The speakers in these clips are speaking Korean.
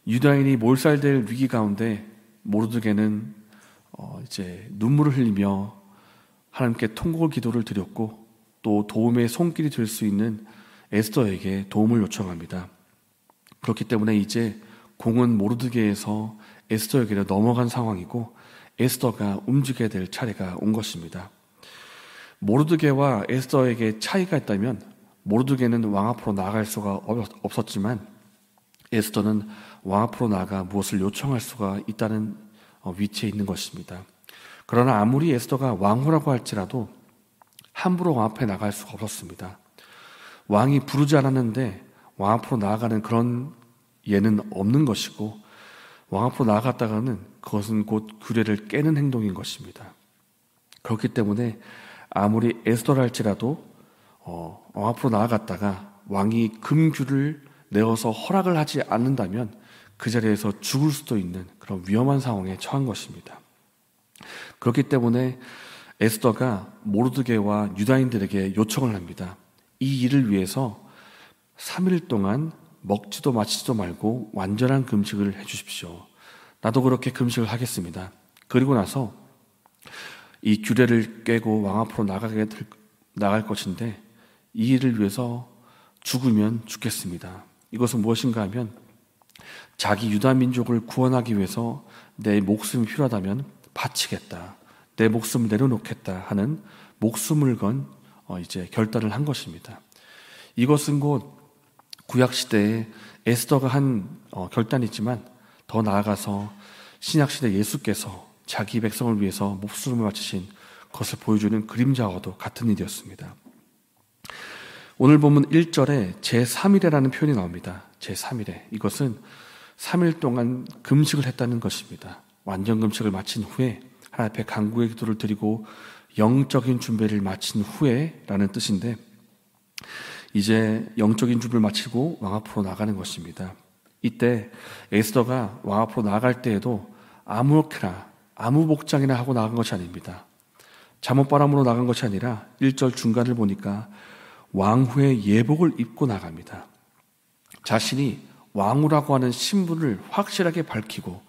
유다인이 몰살될 위기 가운데 모르드게는 이제 눈물을 흘리며 하나님께 통곡을 기도를 드렸고 또 도움의 손길이 될 수 있는 에스더에게 도움을 요청합니다. 그렇기 때문에 이제 공은 모르드게에서 에스더에게로 넘어간 상황이고 에스더가 움직여야 될 차례가 온 것입니다. 모르드게와 에스더에게 차이가 있다면 모르드게는 왕 앞으로 나아갈 수가 없었지만 에스더는 왕 앞으로 나아가 무엇을 요청할 수가 있다는 위치에 있는 것입니다. 그러나 아무리 에스더가 왕후라고 할지라도 함부로 왕 앞에 나갈 수가 없었습니다. 왕이 부르지 않았는데 왕 앞으로 나아가는 그런 예는 없는 것이고 왕 앞으로 나아갔다가는 그것은 곧 규례를 깨는 행동인 것입니다. 그렇기 때문에 아무리 에스더라 할지라도 왕 앞으로 나아갔다가 왕이 금규를 내어서 허락을 하지 않는다면 그 자리에서 죽을 수도 있는 그런 위험한 상황에 처한 것입니다. 그렇기 때문에 에스더가 모르드게와 유다인들에게 요청을 합니다. 이 일을 위해서 3일 동안 먹지도 마시지도 말고 완전한 금식을 해주십시오. 나도 그렇게 금식을 하겠습니다. 그리고 나서 이 규례를 깨고 왕 앞으로 나갈 것인데 이 일을 위해서 죽으면 죽겠습니다. 이것은 무엇인가 하면 자기 유다 민족을 구원하기 위해서 내 목숨이 필요하다면 바치겠다. 내 목숨을 내려놓겠다 하는 목숨을 건 이제 결단을 한 것입니다. 이것은 곧 구약 시대에 에스더가 한 결단이지만 더 나아가서 신약 시대 예수께서 자기 백성을 위해서 목숨을 바치신 것을 보여주는 그림자와도 같은 일이었습니다. 오늘 본문 1절에 제3일에라는 표현이 나옵니다. 제3일에. 이것은 3일 동안 금식을 했다는 것입니다. 완전 금식을 마친 후에 하나님 앞에 간구의 기도를 드리고 영적인 준비를 마친 후에 라는 뜻인데 이제 영적인 준비를 마치고 왕 앞으로 나가는 것입니다. 이때 에스더가 왕 앞으로 나갈 때에도 아무렇게나 아무 복장이나 하고 나간 것이 아닙니다. 잠옷바람으로 나간 것이 아니라 1절 중간을 보니까 왕후의 예복을 입고 나갑니다. 자신이 왕후라고 하는 신분을 확실하게 밝히고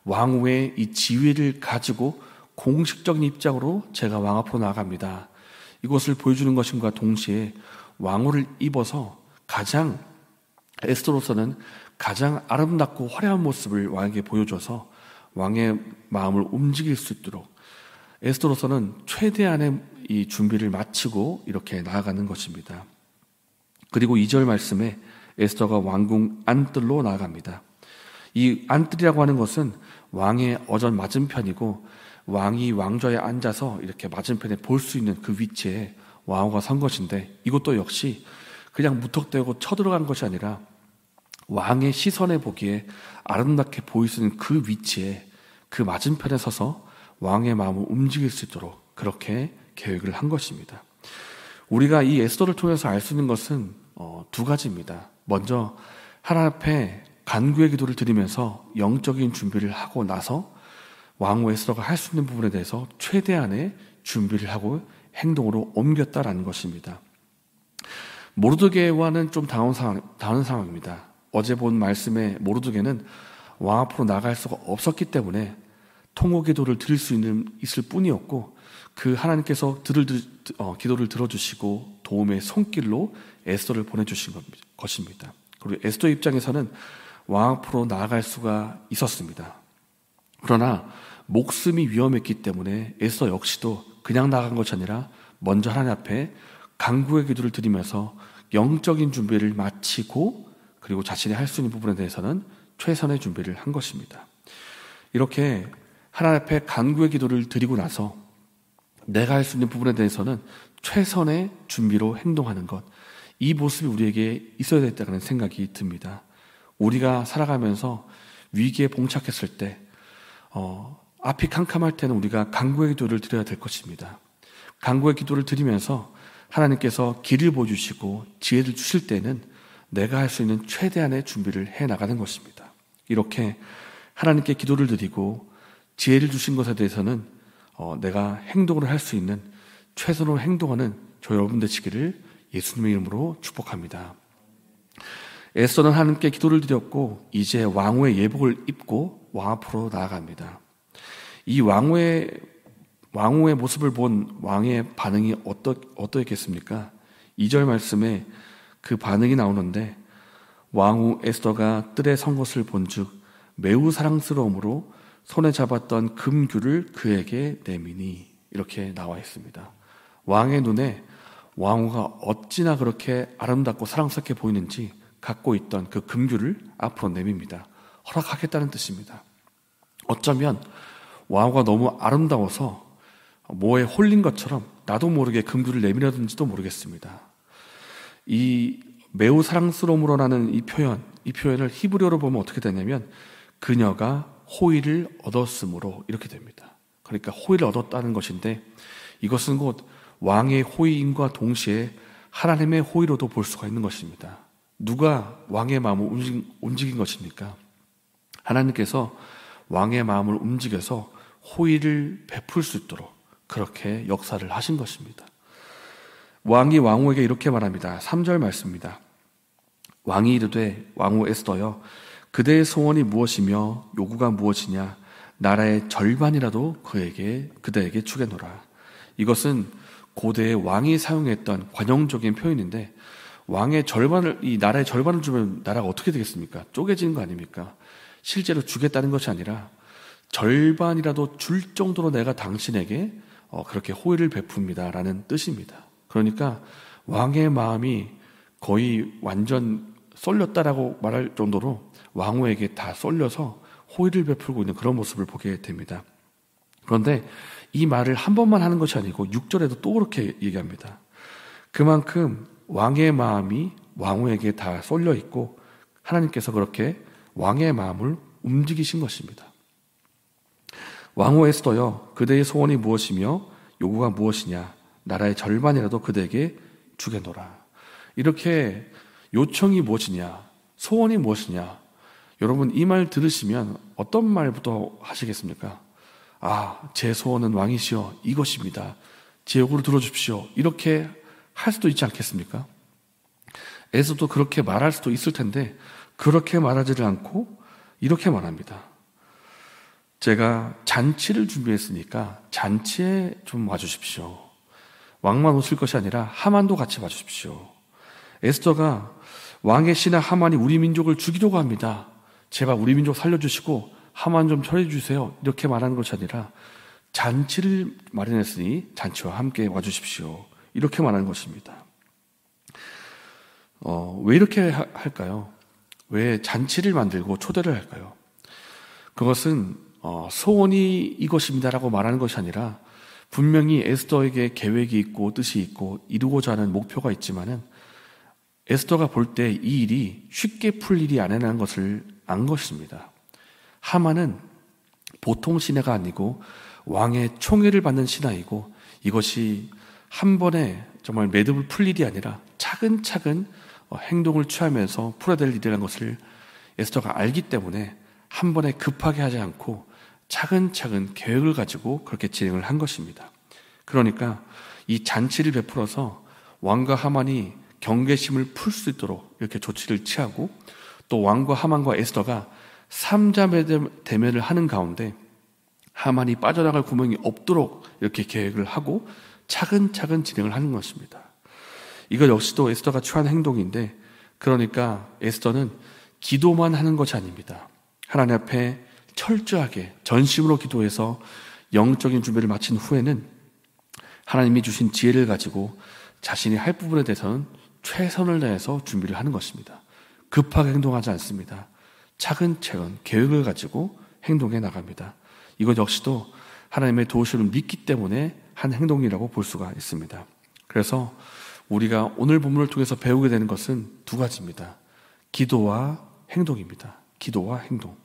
왕후의 이 지위를 가지고 공식적인 입장으로 제가 왕 앞으로 나갑니다. 이것을 보여주는 것임과 동시에 왕후를 입어서 에스더로서는 가장 아름답고 화려한 모습을 왕에게 보여줘서 왕의 마음을 움직일 수 있도록 에스더로서는 최대한의 이 준비를 마치고 이렇게 나아가는 것입니다. 그리고 2절 말씀에 에스더가 왕궁 안뜰로 나아갑니다. 이 안뜰이라고 하는 것은 왕의 어전 맞은편이고 왕이 왕좌에 앉아서 이렇게 맞은편에 볼 수 있는 그 위치에 왕후가 선 것인데 이것도 역시 그냥 무턱대고 쳐들어간 것이 아니라 왕의 시선에 보기에 아름답게 보일 수 있는 그 위치에 그 맞은편에 서서 왕의 마음을 움직일 수 있도록 그렇게 계획을 한 것입니다. 우리가 이 에스더를 통해서 알 수 있는 것은 두 가지입니다. 먼저 하나님 앞에 간구의 기도를 드리면서 영적인 준비를 하고 나서 왕후 에스더가 할 수 있는 부분에 대해서 최대한의 준비를 하고 행동으로 옮겼다라는 것입니다. 모르드게와는 좀 다른 상황입니다. 어제 본 말씀에 모르드게는 왕 앞으로 나갈 수가 없었기 때문에 통호 기도를 드릴 수 있을 뿐이었고 그 하나님께서 기도를 들어주시고 도움의 손길로 에스더를 보내주신 것입니다. 그리고 에스더 입장에서는 왕 앞으로 나아갈 수가 있었습니다. 그러나 목숨이 위험했기 때문에 에스더 역시도 그냥 나간 것이 아니라 먼저 하나님 앞에 간구의 기도를 드리면서 영적인 준비를 마치고 그리고 자신이 할 수 있는 부분에 대해서는 최선의 준비를 한 것입니다. 이렇게 하나님 앞에 간구의 기도를 드리고 나서 내가 할 수 있는 부분에 대해서는 최선의 준비로 행동하는 것, 이 모습이 우리에게 있어야 되겠다는 생각이 듭니다. 우리가 살아가면서 위기에 봉착했을 때 앞이 캄캄할 때는 우리가 간구의 기도를 드려야 될 것입니다. 간구의 기도를 드리면서 하나님께서 길을 보여주시고 지혜를 주실 때는 내가 할 수 있는 최대한의 준비를 해나가는 것입니다. 이렇게 하나님께 기도를 드리고 지혜를 주신 것에 대해서는 내가 행동을 할 수 있는 최선으로 행동하는 저 여러분 되시기를 예수님의 이름으로 축복합니다. 에스더는 하나님께 기도를 드렸고 이제 왕후의 예복을 입고 왕 앞으로 나아갑니다. 이 왕후의 모습을 본 왕의 반응이 어떠했겠습니까? 2절 말씀에 그 반응이 나오는데 왕후 에스더가 뜰에 선 것을 본즉 매우 사랑스러움으로 손에 잡았던 금규를 그에게 내미니, 이렇게 나와 있습니다. 왕의 눈에 왕후가 어찌나 그렇게 아름답고 사랑스럽게 보이는지 갖고 있던 그 금규를 앞으로 내밉니다. 허락하겠다는 뜻입니다. 어쩌면 왕후가 너무 아름다워서 뭐에 홀린 것처럼 나도 모르게 금규를 내밀었는지도 모르겠습니다. 이 매우 사랑스러움으로라는 이 표현을 히브리어로 보면 어떻게 되냐면 그녀가 호의를 얻었으므로 이렇게 됩니다. 그러니까 호의를 얻었다는 것인데 이것은 곧 왕의 호의임과 동시에 하나님의 호의로도 볼 수가 있는 것입니다. 누가 왕의 마음을 움직인 것입니까? 하나님께서 왕의 마음을 움직여서 호의를 베풀 수 있도록 그렇게 역사를 하신 것입니다. 왕이 왕후에게 이렇게 말합니다. 3절 말씀입니다. 왕이 이르되 왕후 에스더여 그대의 소원이 무엇이며 요구가 무엇이냐 나라의 절반이라도 그대에게 주겠노라. 이것은 고대의 왕이 사용했던 관용적인 표현인데 이 나라의 절반을 주면 나라가 어떻게 되겠습니까? 쪼개지는 거 아닙니까? 실제로 주겠다는 것이 아니라 절반이라도 줄 정도로 내가 당신에게 그렇게 호의를 베풉니다라는 뜻입니다. 그러니까 왕의 마음이 거의 완전 쏠렸다라고 말할 정도로 왕후에게 다 쏠려서 호의를 베풀고 있는 그런 모습을 보게 됩니다. 그런데 이 말을 한 번만 하는 것이 아니고 6절에도 또 그렇게 얘기합니다. 그만큼 왕의 마음이 왕후에게 다 쏠려 있고 하나님께서 그렇게 왕의 마음을 움직이신 것입니다. 왕후 에스더여 그대의 소원이 무엇이며 요구가 무엇이냐 나라의 절반이라도 그대에게 주겠노라. 이렇게 요청이 무엇이냐 소원이 무엇이냐, 여러분 이 말 들으시면 어떤 말부터 하시겠습니까? 제 소원은 왕이시여 이것입니다. 제 요구를 들어주십시오. 이렇게 할 수도 있지 않겠습니까? 에스더도 그렇게 말할 수도 있을 텐데 그렇게 말하지를 않고 이렇게 말합니다. 제가 잔치를 준비했으니까 잔치에 좀 와주십시오. 왕만 오실 것이 아니라 하만도 같이 와주십시오. 에스더가 왕의 신하 하만이 우리 민족을 죽이려고 합니다. 제발 우리 민족 살려주시고 하만 좀 처리해 주세요. 이렇게 말하는 것이 아니라 잔치를 마련했으니 잔치와 함께 와주십시오. 이렇게 말하는 것입니다. 왜 이렇게 할까요? 왜 잔치를 만들고 초대를 할까요? 그것은 소원이 이것입니다라고 말하는 것이 아니라 분명히 에스더에게 계획이 있고 뜻이 있고 이루고자 하는 목표가 있지만은 에스더가 볼 때 이 일이 쉽게 풀 일이 아니라는 것을 안 것입니다. 하만은 보통 신하가 아니고 왕의 총애를 받는 신하이고 이것이 한 번에 정말 매듭을 풀 일이 아니라 차근차근 행동을 취하면서 풀어야 될 일이라는 것을 에스더가 알기 때문에 한 번에 급하게 하지 않고 차근차근 계획을 가지고 그렇게 진행을 한 것입니다. 그러니까 이 잔치를 베풀어서 왕과 하만이 경계심을 풀 수 있도록 이렇게 조치를 취하고 또 왕과 하만과 에스더가 삼자대면을 하는 가운데 하만이 빠져나갈 구멍이 없도록 이렇게 계획을 하고 차근차근 진행을 하는 것입니다. 이것 역시도 에스더가 취한 행동인데 그러니까 에스더는 기도만 하는 것이 아닙니다. 하나님 앞에 철저하게 전심으로 기도해서 영적인 준비를 마친 후에는 하나님이 주신 지혜를 가지고 자신이 할 부분에 대해서는 최선을 다해서 준비를 하는 것입니다. 급하게 행동하지 않습니다. 차근차근 계획을 가지고 행동해 나갑니다. 이것 역시도 하나님의 도우심을 믿기 때문에 한 행동이라고 볼 수가 있습니다. 그래서 우리가 오늘 본문을 통해서 배우게 되는 것은 두 가지입니다. 기도와 행동입니다. 기도와 행동.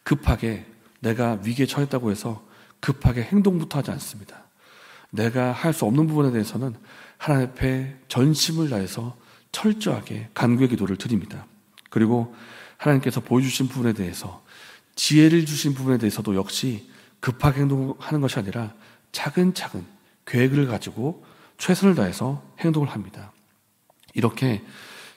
급하게 내가 위기에 처했다고 해서 급하게 행동부터 하지 않습니다. 내가 할 수 없는 부분에 대해서는 하나님 앞에 전심을 다해서 철저하게 간구의 기도를 드립니다. 그리고 하나님께서 보여주신 부분에 대해서 지혜를 주신 부분에 대해서도 역시 급하게 행동하는 것이 아니라 차근차근 계획을 가지고 최선을 다해서 행동을 합니다. 이렇게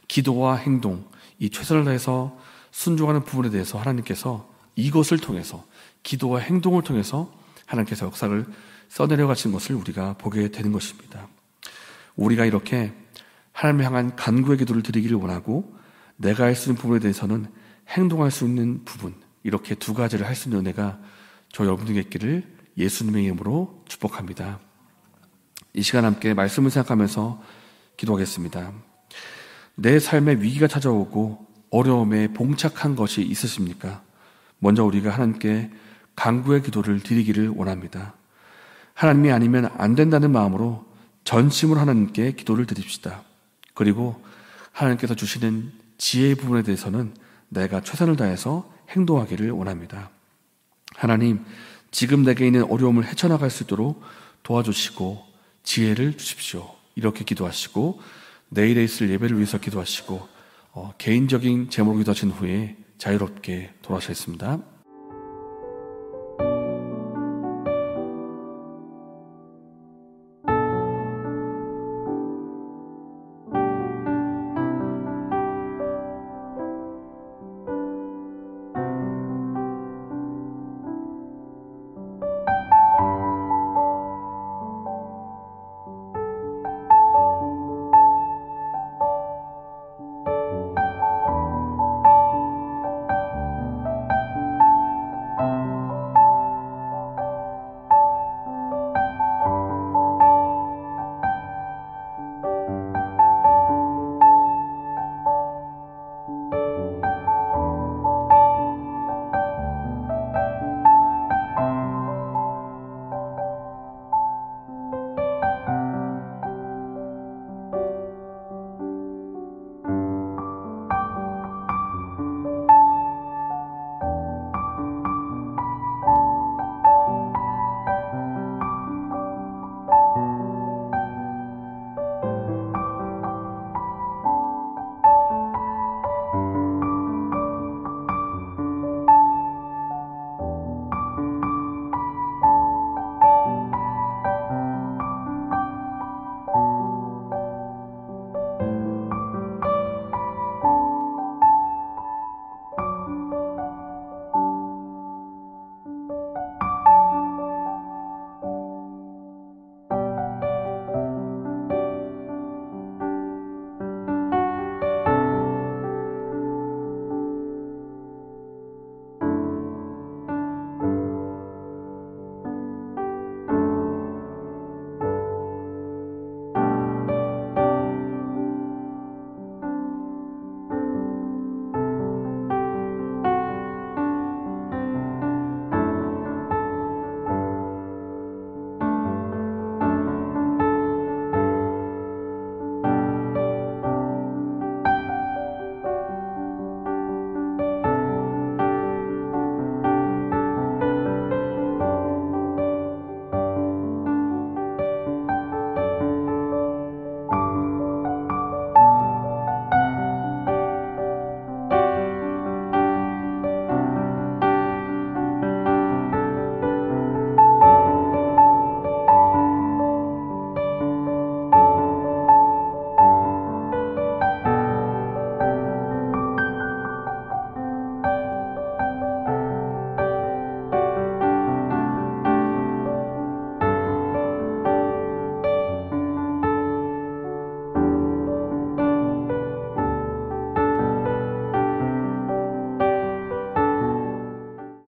기도와 행동, 이 최선을 다해서 순종하는 부분에 대해서 하나님께서 이것을 통해서 기도와 행동을 통해서 하나님께서 역사를 써내려 가신 것을 우리가 보게 되는 것입니다. 우리가 이렇게 하나님을 향한 간구의 기도를 드리기를 원하고 내가 할 수 있는 부분에 대해서는 행동할 수 있는 부분, 이렇게 두 가지를 할 수 있는 은혜가 저 여러분에게 있기를 예수님의 이름으로 축복합니다. 이 시간 함께 말씀을 생각하면서 기도하겠습니다. 내 삶에 위기가 찾아오고 어려움에 봉착한 것이 있으십니까? 먼저 우리가 하나님께 간구의 기도를 드리기를 원합니다. 하나님이 아니면 안 된다는 마음으로 전심으로 하나님께 기도를 드립시다. 그리고 하나님께서 주시는 지혜의 부분에 대해서는 내가 최선을 다해서 행동하기를 원합니다. 하나님, 지금 내게 있는 어려움을 헤쳐나갈 수 있도록 도와주시고 지혜를 주십시오. 이렇게 기도하시고 내일에 있을 예배를 위해서 기도하시고 개인적인 제목을 기도하신 후에 자유롭게 돌아가셨습니다.